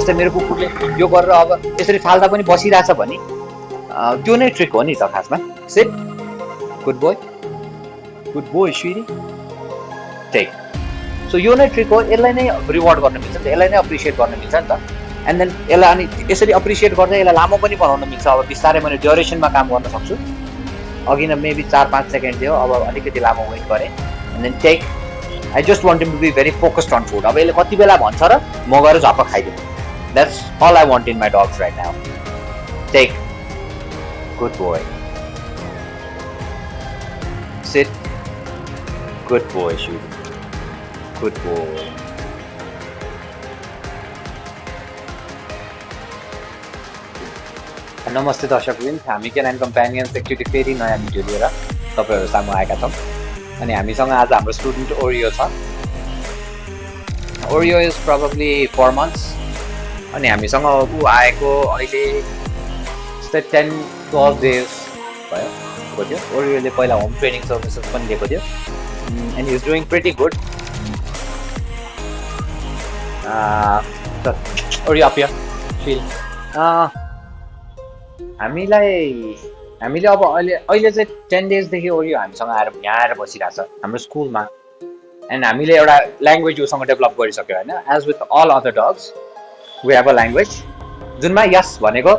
जस्तै मेरो कुकुरले यो गरेर अब यसरी फाल्दा पनि बसिरहेछ भने त्यो नै ट्रिक हो नि त खासमा। Sit, good boy Shri, take. So यो नै ट्रिक हो, यसलाई नै रिवार्ड गर्न मिल्छ नि त, यसलाई नै अप्रिसिएट गर्न मिल्छ नि त। एन्ड देन यसलाई अनि यसरी अप्रिसिएट गर्दै यसलाई लामो पनि बनाउन मिल्छ। अब बिस्तारै मैले ड्युरेसनमा काम गर्न सक्छु। अघि न मेबी 4-5 सेकेन्ड थियो, अब अलिकति लामो वेट गरेँ। And then take. I just want him to be very focused on food. अब यसले कति बेला भन्छ र म गएर झप्प खाइदिउँ। That's all I want in my dogs right now. Take, good boy, sit, good boy Shri, good boy. नमस्ते दर्शकवृन्द, हामी क्यानाइन कम्प्यानियन्स एकचोटि फेरि नयाँ भिडियो लिएर तपाईँहरू सामु आएका छौँ। अनि हामीसँग आज हाम्रो स्टुडेन्ट ओरियो छ। ओरियो इज प्रोबेबली 4 months। अनि हामीसँग ऊ आएको अहिले जस्तै 10-12 days भएको थियो। ओरियोले पहिला होम ट्रेनिङ सर्भिसेस पनि लिएको थियो and is doing pretty good. ओरियो अप हियर, फिल। हामीले अब अहिले चाहिँ 10 daysदेखि ओरियो हामीसँग यहाँ आएर बसिरहेछ हाम्रो स्कुलमा। एन्ड हामीले एउटा ल्याङ्ग्वेज उसँग डेभलप गरिसक्यो होइन। As with all other dogs we have a language जुनमा यस भनेको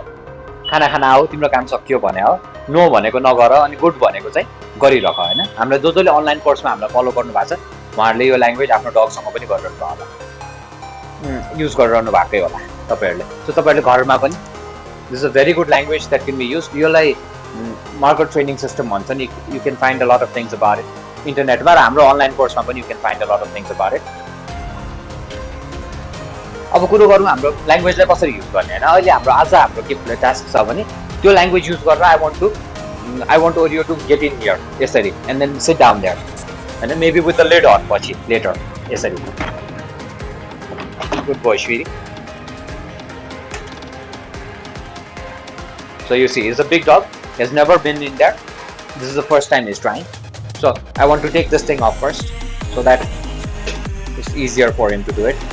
खाना आऊ, तिम्रो काम सकियो भने हो, नो भनेको नगर, अनि गुड भनेको चाहिँ गरिरह होइन। हाम्रो जसले अनलाइन कोर्समा हामीलाई फलो गर्नु भएको छ उहाँहरूले यो ल्याङ्ग्वेज आफ्नो डगसँग पनि गरिरहनु भयो होला, युज गरिरहनु भएकै होला तपाईँहरूले। सो तपाईँहरूले घरमा पनि this is a very good language that can be use. योलाई मार्कर ट्रेनिङ सिस्टम भन्छ नि। You can find a lot of things about it इन्टरनेटमा, र हाम्रो अनलाइन कोर्समा पनि you can find a lot of things about it. अब कुरो गरौँ हाम्रो ल्याङ्ग्वेजलाई कसरी युज गर्ने होइन। अहिले हाम्रो के टास्क छ भने त्यो ल्याङ्ग्वेज युज गरेर I want Oreo to get in here यसरी, and then sit down there होइन, maybe with the lid on पछि लेटर यसरी। Good boy Shree. So you see, he's a big dog. He has never been in there. This is the first time he's trying. So I want to take this thing off first, so that it's easier for him to do it.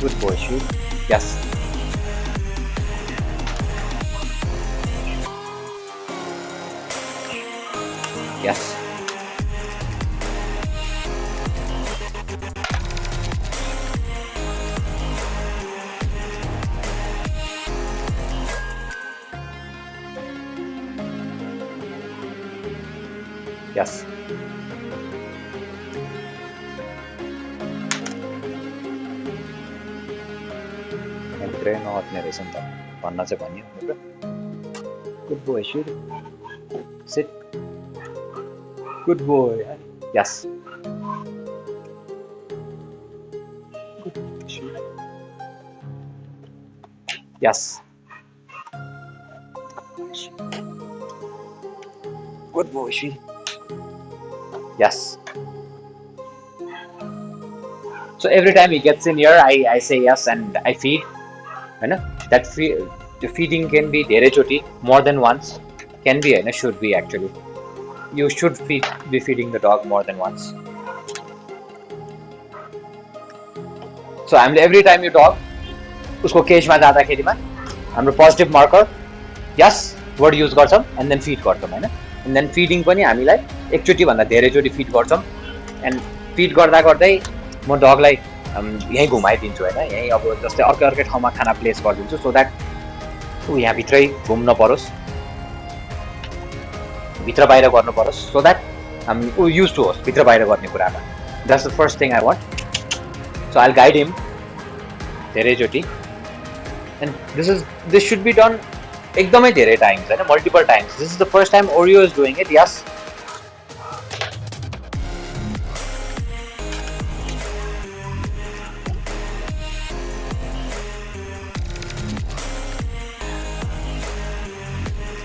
Good boy, Shri. Yes. Yes. Yes. पुरै नहट्ने रहेछ नि त, भन्न चाहिँ भनियो। Good boy Shree, sit, good boy, yes, yes, good boy Shree, yes. So every time he gets in here, I say yes and I feed. You know that the feeding can be धेरै चोटी, more than once, can be and should be actually. You should be feeding the dog more than once. So every time you dog उसको केजमा जाँदाखेरिमा हाम्रो positive marker यस word use गर्छौँ and then feed गर्छौँ होइन। And then feeding पनि हामीलाई एकचोटि भन्दा धेरैचोटि फिड गर्छौँ। एन्ड फिड गर्दा गर्दै म डगलाई यहीँ घुमाइदिन्छु होइन। यहीँ अब जस्तै अर्कै ठाउँमा खाना प्लेस गरिदिन्छु, सो द्याट ऊ यहाँभित्रै घुम्न परोस्, भित्र बाहिर गर्नु परोस्, सो द्याट ऊ युज टु होस् भित्र बाहिर गर्ने कुरामा। That's the first thing I want. So I guide him धेरैचोटि। And this should be done एकदमै धेरै टाइम्स होइन, multiple times. This is the first time Oreo is doing it. Yes,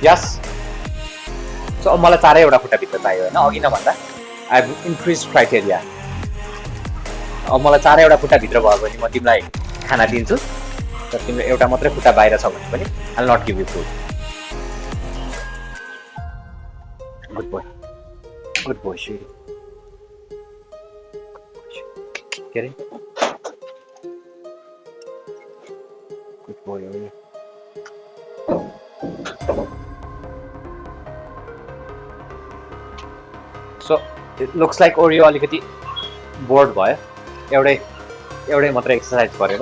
yes. So अब मलाई 4वटा खुट्टाभित्र चाहियो होइन, अघि न भन्दा आई हेभ इन्क्रिज क्राइटेरिया। अब मलाई 4वटा खुट्टाभित्र भयो भने म तिमीलाई खाना दिन्छु, तर तिम्रो एउटा मात्रै खुट्टा बाहिर छ भने पनि I will not give you food. Good boy Shri, के अरे So it looks like Oreo अलिकति bored भयो एउटै मात्रै एक्सरसाइज गरेर.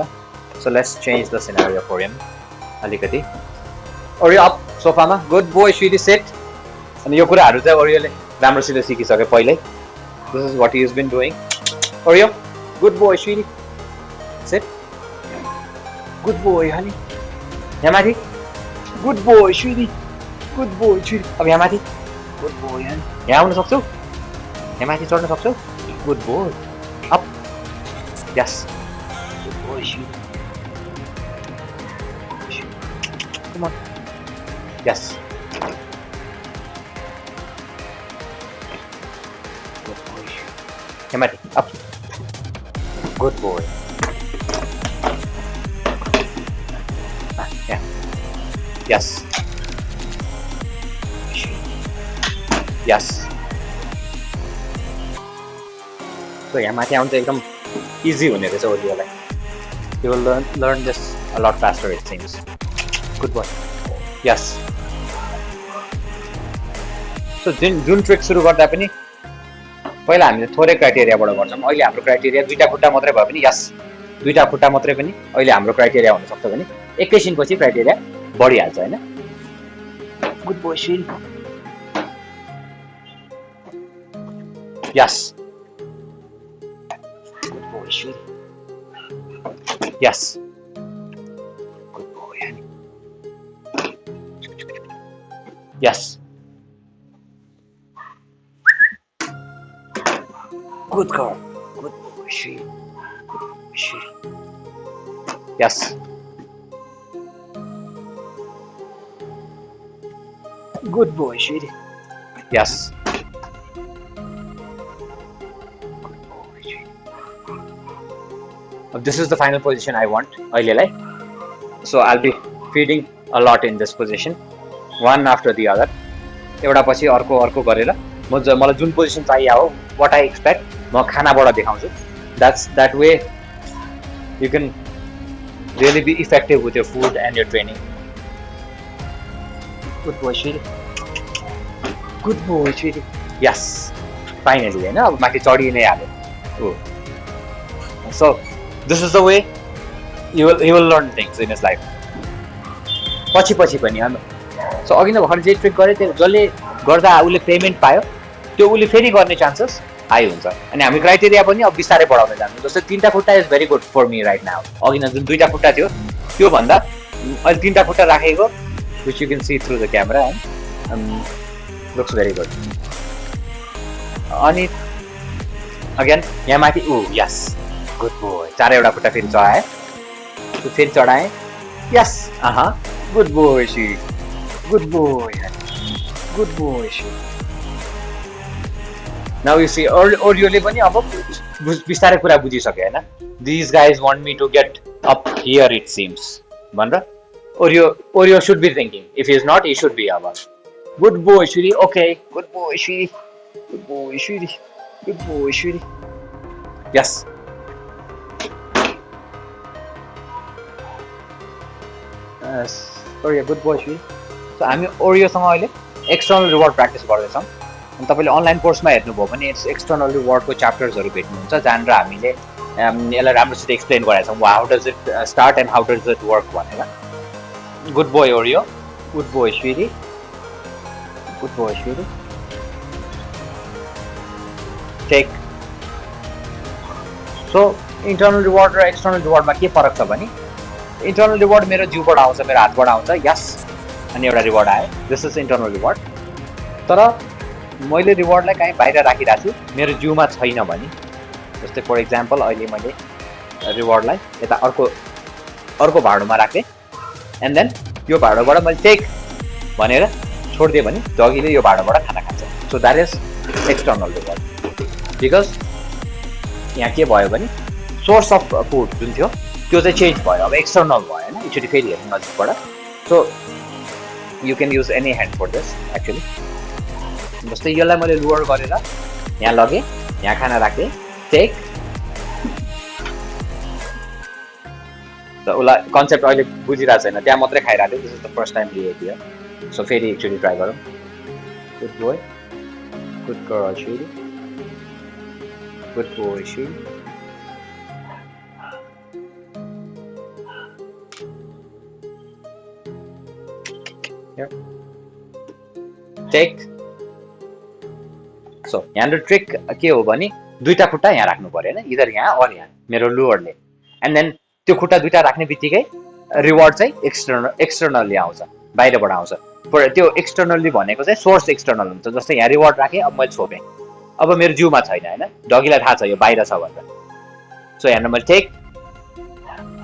So let's change the scenario for him अलिकति. Oreo up सोफामा. Good boy, sweetie, sit. अनि यो कुराहरू चाहिँ ओरियोले राम्रोसित सिकिसके पहिल्यै. This is what he has been doing. Oreo, good boy, sweetie, sit. Good boy, honey. यहाँ माथि. Good boy, sweetie. Good boy, sweetie. अब यहाँ माथि. Good boy, honey. यहाँ आउन सक्छौ? यहाँ माथि चढ्न सक्छौ? Good boy. Up. Yes. Good boy, sweetie. Come on. Yes. Good boy. Here, Matty. Up. Good boy. Yeah. Yes. Yes. So यहाँ माथि आउनु चाहिँ एकदम easy हुने रहेछ ओरियोलाई. You will learn this a lot faster, it seems. Good boy. Yes. So जुन trick सुरु गर्दा पनि पहिला हामीले थोरै क्राइटेरियाबाट गर्छौँ. अहिले हाम्रो क्राइटेरिया दुईटा खुट्टा मात्रै भए पनि यस, दुईटा खुट्टा मात्रै पनि अहिले हाम्रो क्राइटेरिया हुन सक्छ भने एकैछिनपछि क्राइटेरिया बढिहाल्छ हैन. Good boy sweetie. Yes. Good boy sweetie. Yes. Good boy honey. Yes. Good girl. Good boy, sweetie. Good boy, sweetie. Yes. Good boy, sweetie. Yes. Good boy, sweetie. This is the final position I want. So I'll be feeding a lot in this position. One after the other. एउटा पछि अर्को गरेर मलाई जुन position चाहियो हो, what I expect, म खानाबाट देखाउँछु. That way you can really be effective with your food and your training. Good boy, sweetie. Good boy, sweetie. Yes. Finally, हैन अब माथि चढि नै हाल्यो. So this is the way he will learn things in his life. पछि पनि so अघि नै भर्खर जे ट्रिक गरे त्यो जसले गर्दा उसले पेमेन्ट पायो त्यो उसले फेरि गर्ने चान्सेस हाई हुन्छ. अनि हामी क्राइटेरिया पनि अब बिस्तारै बढाउँदै जान्छौँ. जस्तै तीनटा खुट्टा is very good for me right now. अघि न जुन दुईटा खुट्टा थियो त्यो भन्दा अहिले तीनटा खुट्टा राखेको which you can see through the camera looks very good. अनि अगेन यहाँ माथि यस. Good boy. चारैवटा खुट्टा फेरि चढाएँ. फेरि चढाएँ. Yes. Good boy see. Good boy. Good boy. Now you see, Oreo पनि अब बिस्तारै कुरा बुझिसक्यो हैन. These guys want me to get up here, it seems. भनेर Oreo should be thinking. If he is not, he should be अब. Good boy, sweetie. Okay. Good boy, sweetie. Good boy, sweetie. Good boy, sweetie. Yes. Oreo, good boy, sweetie. So हामी ओरियोसँग अहिले external reward practice गर्दैछौँ. अनि तपाईँले online कोर्समा हेर्नुभयो भने external रिवार्डको च्याप्टर्सहरू भेट्नुहुन्छ जहाँनिर हामीले यसलाई राम्रोसित एक्सप्लेन गरेका छौँ. How does it start and how does it work भनेर. Good boy Oreo. Good boy sweetie. Good boy sweetie. Take. So internal reward र एक्सटर्नल रिवार्डमा के फरक छ भने इन्टर्नल रिवार्ड मेरो जिउबाट आउँछ, मेरो हातबाट आउँछ. यस. अनि एउटा रिवार्ड आयो. This is internal reward. तर मैले रिवार्डलाई कहीँ बाहिर राखिरहेको छु, मेरो जिउमा छैन भने जस्तै फर इक्जाम्पल अहिले मैले रिवार्डलाई यता अर्को भाँडोमा राखेँ एन्ड देन यो भाँडोबाट मैले टेक भनेर छोडिदिएँ भने डगीले यो भाँडोबाट खाना खान्छ. So that is external reward. Because यहाँ के भयो भने सोर्स अफ फुड जुन थियो त्यो चाहिँ चेन्ज भयो. अब एक्सटर्नल भयो होइन. एकचोटि फेरि हेर्नु नजिकबाट. So you can use any hand for this actually. जस्तै यसलाई मैले लुअर गरेर यहाँ लगेँ, यहाँ खाना राखेँ. टेक. त उसलाई कन्सेप्ट अहिले बुझिरहेको छैन, त्यहाँ मात्रै खाइरहेको थियो, this is the first time लिए थियो। सो फेरि एकचोटि ट्राई गरौँ। Good boy, good girl Shri, good boy Shri. Take. So यहाँनिर ट्रिक के हो भने दुईटा खुट्टा यहाँ राख्नु पर्यो होइन, इधर यहाँ और यहाँ मेरो लुवरले, एन्ड देन त्यो खुट्टा दुईटा राख्ने बित्तिकै रिवार्ड चाहिँ एक्सटर्नल्ली आउँछ, बाहिरबाट आउँछ। त्यो एक्सटर्नल्ली भनेको चाहिँ सोर्स एक्सटर्नल हुन्छ। जस्तै यहाँ रिवार्ड राखेँ, अब मैले छोपेँ, अब मेरो जिउमा छैन होइन, डगीलाई थाहा छ यो बाहिर छ भनेर। सो यहाँनिर मैले टेक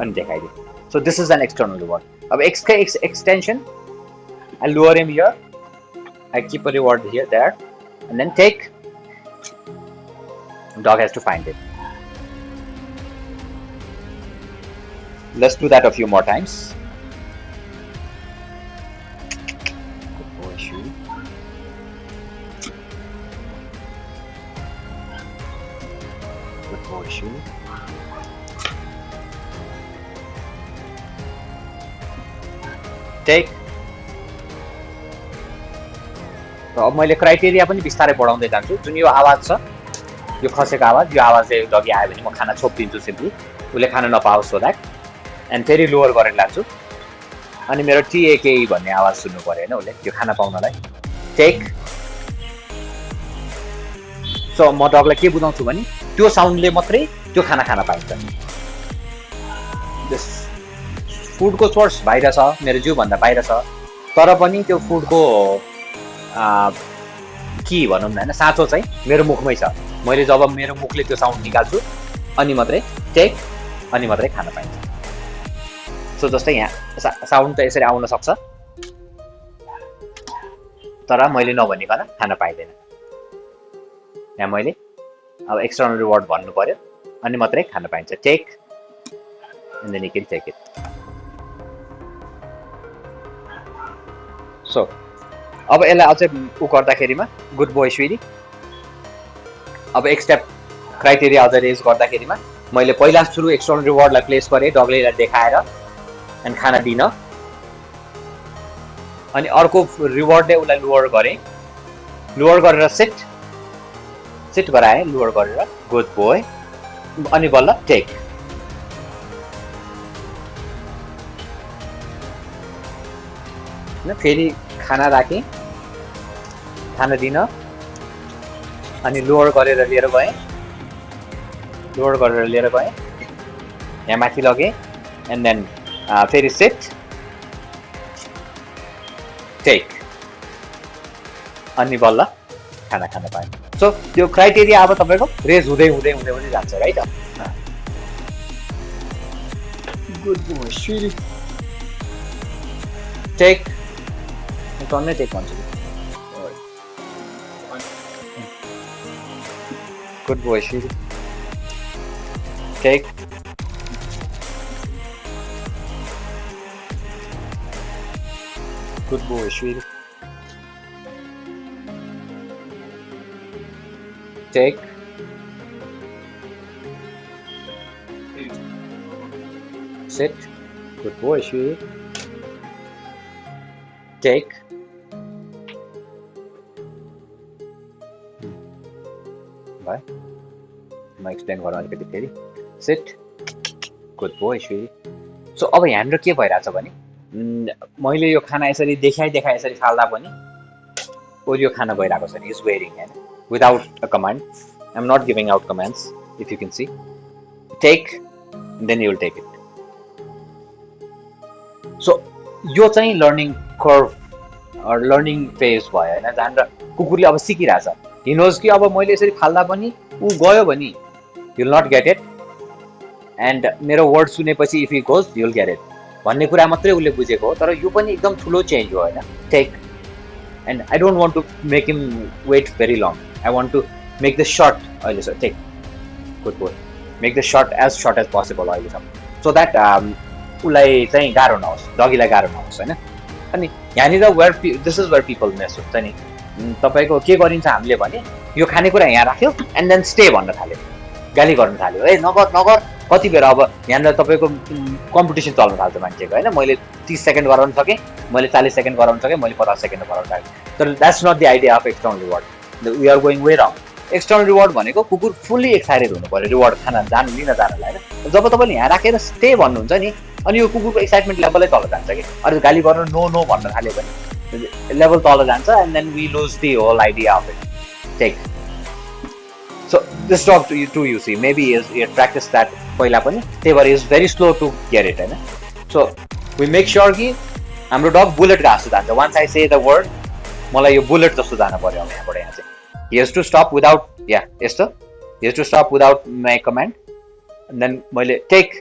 अनि देखाइदिएँ। So this is an external reward. अब एक्सकै extension, I lure him here, I keep a reward here, there, and then take. Dog has to find it. Let's do that a few more times. Good boy, Shu. Good boy, Shu. Take. अब मैले criteria पनि बिस्तारै बढाउँदै जान्छु। जुन यो आवाज छ, यो खसेको आवाज, यो आवाज चाहिँ डगी आयो भने म खाना छोपिदिन्छु सिम्पली, उसले खान नपाओस् सो द्याट। एन्ड फेरि लोवर गरेर लान्छु, अनि मेरो टिएके भन्ने आवाज सुन्नु पर्यो होइन उसले त्यो खाना पाउनलाई। टेक। सो म डगलाई के बुझाउँछु भने त्यो साउन्डले मात्रै त्यो खाना खान पाइन्छ। फुडको सोर्स बाहिर छ, मेरो जिउभन्दा बाहिर छ, तर पनि त्यो फुडको के भनौँ न होइन, साँचो चाहिँ मेरो मुखमै छ। मैले जब मेरो मुखले त्यो साउन्ड निकाल्छु अनि मात्रै टेक, अनि मात्रै खान पाइन्छ। सो जस्तै यहाँ साउन्ड त यसरी आउन सक्छ, तर मैले नभनिकन खान पाइँदैन। यहाँ मैले अब एक्सटर्नल रिवार्ड भन्नु पर्यो अनि मात्रै खान पाइन्छ। Take and then you can take it. So अब यसलाई अझै उ गर्दाखेरिमा गुड बोय स्विरी, अब एक स्टेप क्राइटेरिया अझ रेज गर्दाखेरिमा मैले पहिला सुरु एक्सटर्नल रिवार्डलाई प्लेस गरेँ, डगले देखाएर एन्ड खाना दिन, अनि अर्को रिवार्डले उसलाई लुवर गरेँ, लुवर गरेर सिट गराएँ, लुवर गरेर गुड बोय, अनि बल्ल टेक। फेरि खाना राखेँ, खाना दिन, अनि लोवर गरेर लिएर गएँ, लोवर गरेर लिएर गएँ, यहाँ माथि लगेँ, एन्ड देन फेरि सिट, टेक, अनि बल्ल खाना खान पाएँ। सो त्यो क्राइटेरिया अब तपाईँको रेज हुँदै हुँदै हुँदै हुँदै जान्छ right. Good boy sweetie, take, टन्नै टेक भन्छु। Good boy, Shiri. Take. Good boy, Shiri. Take. Sit. Good boy, Shiri. Take. Bye. म एक्सप्लेन गरौँ अलिकति फेरि। Sit, good boy sweetie. So अब यहाँनिर के भइरहेछ भने मैले यो खाना यसरी देखाइ यसरी फाल्दा पनि यो खाना गइरहेको छ नि, इज वेयरिङ होइन, without a command. I am not giving out commands, if you can see. Take, then you will take it. So यो चाहिँ लर्निङ कर्भ लर्निङ फेज भयो होइन, जहाँनिर कुकुरले अब सिकिरहेछ। हि नोज कि अब मैले यसरी फाल्दा पनि ऊ गयो भने you will not get it, and मेरो वर्ड सुनेपछि if you goes you will get it भन्ने कुरा मात्रै उसले बुझेको हो। तर यो पनि एकदम ठुलो चेन्ज हो होइन। Take, and I don't want to make him wait very long, I want to make the short अहिलेसम्म। Take, good boy, make the short as possible अहिलेसम्म, सो द्याट उसलाई चाहिँ गाह्रो नहोस्, डगीलाई गाह्रो नहोस् होइन। अनि यहाँनिर this is where people mess हुन्छ नि। तपाईँको के गरिन्छ हामीले भने यो खानेकुरा यहाँ राख्यो एन्ड देन स्टे भन्न थाल्यो, गाली गर्न थाल्यो, ए नगर नगर कति बेला अब यहाँनिर तपाईँको कम्पिटिसन चल्न थाल्छ मान्छेको होइन, मैले 30 सेकेन्ड गराउन सकेँ, मैले 40 सेकेन्ड गराउन सकेँ, मैले 50 सेकेन्ड गराउन सकेँ। तर that's not the idea of external reward. We are going way wrong. External reward भनेको कुकुर फुल्ली एक्साइटेड हुनु पऱ्यो रिवार्ड खान जानु लिन जानलाई होइन। जब तपाईँले यहाँ राखेर स्टे भन्नुहुन्छ नि, अनि यो कुकुरको एक्साइटमेन्ट लेभलै तल जान्छ कि, अरू गाली गर्नु नो नो भन्न थाल्यो भने लेभल तल जान्छ, and then we lose the whole idea of it. Take so this dog to you see maybe is practice that पहिला पनि, त्यही भएर is very slow to get it होइन। सो वी मेक स्योर कि हाम्रो dog bullet घाँसो जान्छ। Once I say the word, मलाई यो बुलेट जस्तो जानु पऱ्यो अब यहाँबाट। यहाँ चाहिँ he has to stop without यस्तो he has to stop without my command, and then मैले take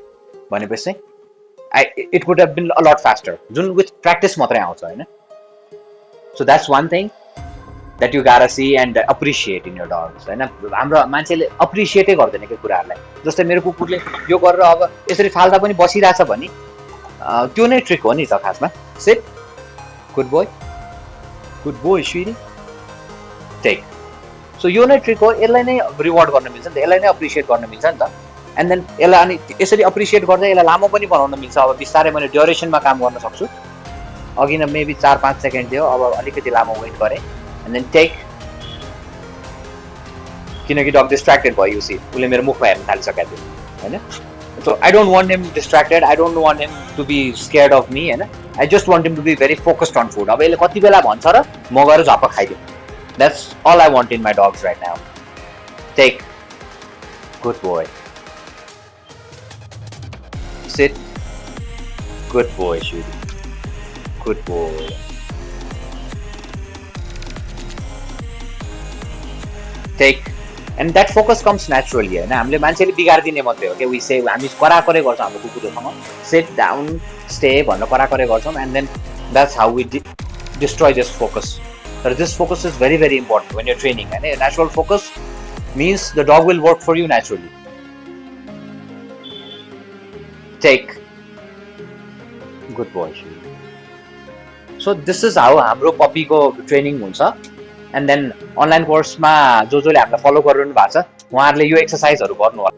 भनेपछि it could have been a lot faster, जुन with practice मात्रै आउँछ होइन। So that's one thing that you gotta see and appreciate in your dogs होइन। हाम्रो मान्छेले अप्रिसिएटै गर्दैन के कुराहरूलाई। जस्तै मेरो कुकुरले यो गरेर अब यसरी फाल्दा पनि बसिरहेछ भने त्यो नै ट्रिक हो नि त खासमा। Sit, good boy sweetie, take. So यो नै ट्रिक हो, यसलाई नै रिवार्ड गर्न मिल्छ नि त, यसलाई नै अप्रिसिएट गर्न मिल्छ नि त। एन्ड देन यसलाई अनि यसरी अप्रिसिएट गर्दै यसलाई लामो पनि बनाउन मिल्छ। अब बिस्तारै मैले ड्युरेसनमा काम गर्न सक्छु। अघि न मेबी 4-5 सेकेन्ड थियो, अब अलिकति लामो वेट गरेँ, एन्ड देन टेक। किनकि डग डिस्ट्र्याक्टेड भयो, युसी उसले मेरो मुखमा हेर्न थालिसकेको थियो होइन। So I don't want him distracted, I don't want him to be scared of me होइन। I just want him to be very focused on food. अब यसले कति बेला भन्छ र म गएर झप्प खाइदिउँ। That's all I want in my dogs right now. Take. Good boy. Sit. Good boy, Shuri. Good boy. Take. And that focus comes naturally. होइन, हामीले मान्छेले बिगारिदिने मात्रै हो कि we say हामी कराकरै गर्छौँ हाम्रो कुकुरहरूसँग, sit down, stay भनेर कराकरै गर्छौँ, and then that's how we destroy this focus. But this focus is very, very important when you're training. And natural focus means the dog will work for you naturally. Take. Good boy. So this is how हाम्रो puppy को training हुन्छ। And then online course मा जो जोले हामीलाई follow गरिरहनु भएको छ, उहाँहरूले यो exercise हरू गर्नु होला।